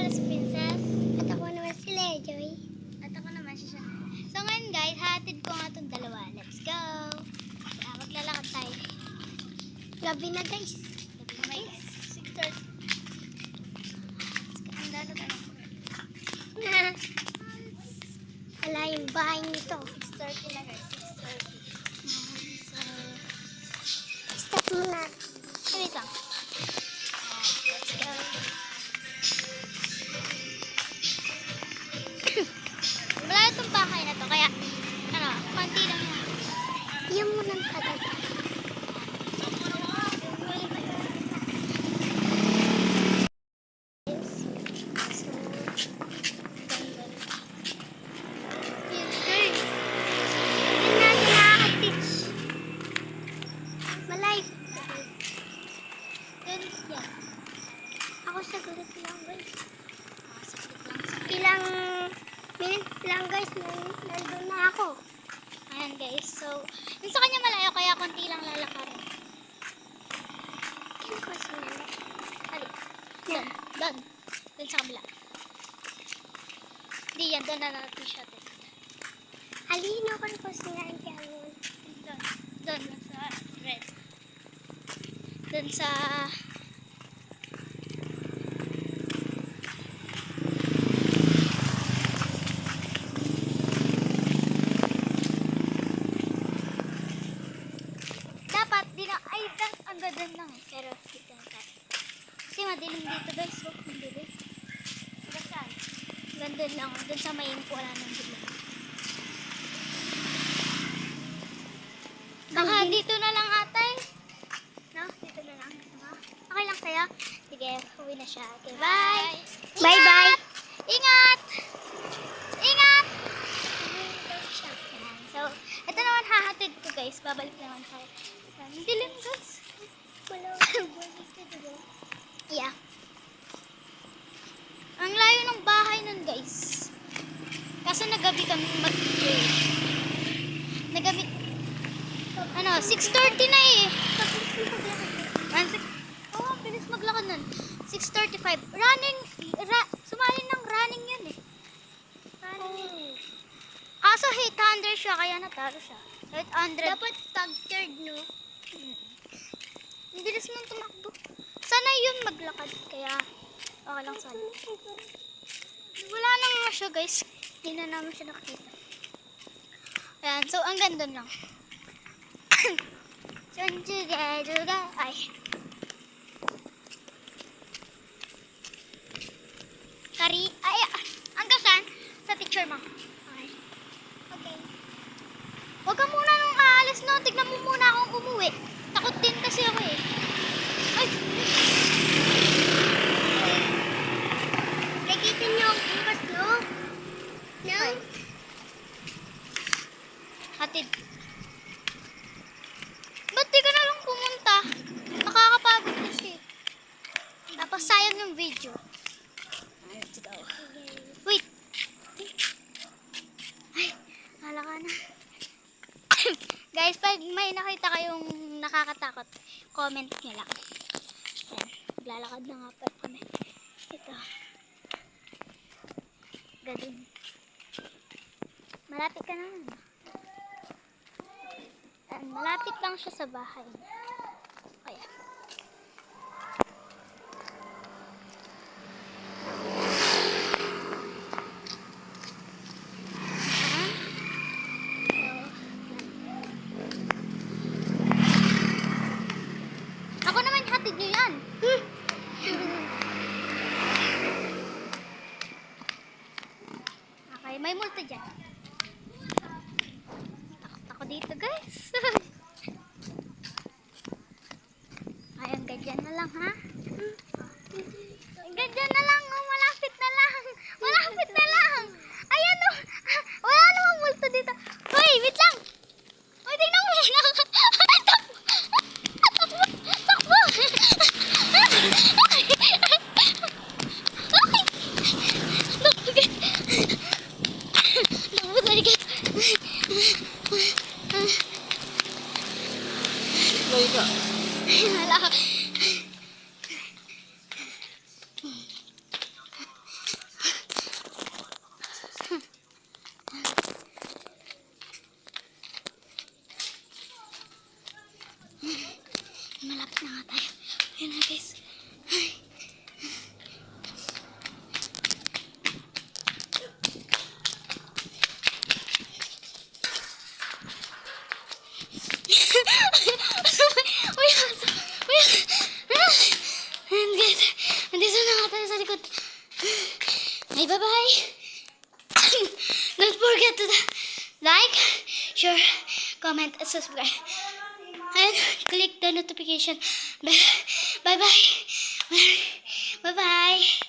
pala si Princess. At ako naman si Lejoy. At ako naman si Shana. So ngayon guys, hatid ko nga itong dalawa. Let's go! Maglalakad tayo. Gabi na guys. Gabi na guys. 6:30. Ang dalo tayo. Wala yung bahay nito. 6:30 na guys. 6:30. Stop muna. Wait lang. Let's go. Wala itong bahay na to. Kaya, konti lang yan. Iyan mo ng kataga. Ako saglit lang guys. Ilang minutes lang guys, nandun na ako. Ayan guys, so yung sa kanya malayo kaya konti lang lalakarin. Kaya ko sa nila. Hali. Doon sa kabila. Di yan, doon na natin siya. Halino ko rin po sinain kaya nun. Doon sa red. Doon sa ang ganda lang pero dito na tayo. Kasi madilim dito guys. So, madilim. Saan? Ganda lang. Doon sa may impo wala nang dilim. Baka dito na lang atay. No? Dito na lang. Okay lang sa'yo? Sige, uwi na siya. Okay, bye! Bye-bye! Ingat! Ingat! So, ito naman hahatid ko guys. Babalik naman tayo. Dilim guys. Yeah. Ang layo ng bahay nun guys. Kaso nagabi kami nagabi 6:30 na eh. Bilis maglakad nun. 6:35. Running sumali ng running yun eh. Kaso 800 siya kaya natalo siya. 800. Dapat tag third no. Ang bilis mong tumakbo. Sana yun maglakad. Kaya, okay lang sana. Wala na nga siya guys. Hindi na namin siya nakita. Ayan. So, ang ganda lang. Ay. Ay, hanggang saan? Sa picture mo. Okay. Okay. Huwag ka muna nung aalis no. Tignan mo muna akong umuwi. Takot din kasi ako eh. Ay! Nakita niyo ang bukas, no? No? Hatid. Ba't di ka na lang pumunta? Nakakapagod kasi. Tapos sayang yung video. Let's go. Wait! Ay! Hala ka na. Guys, pag may nakita kayong nakakatakot, comment nyo lang. Ayan, maglalakad na nga pa kami. Ito. Ganun. Malapit ka na. Ayan, malapit lang siya sa bahay. Ayan. Hatid nyo yan. Okay, may multo dyan. Takot ako dito guys. Ayun, ganyan na lang ha. Ganyan na lang. Oh, malapit na lang. Malapit na lang. Ayan o. Wala namang multo dito. Hoy, wait lang. Hoy, tingnan mo muna. Takbo. Hala. Malapit na nga tayo. Ayun na guys. Ay. Uy, ayan guys. Nandito na nga tayo sa likod. Ay, bye-bye. Don't forget to like, share, comment, and subscribe. And click the notification bell. Bye-bye. Bye-bye.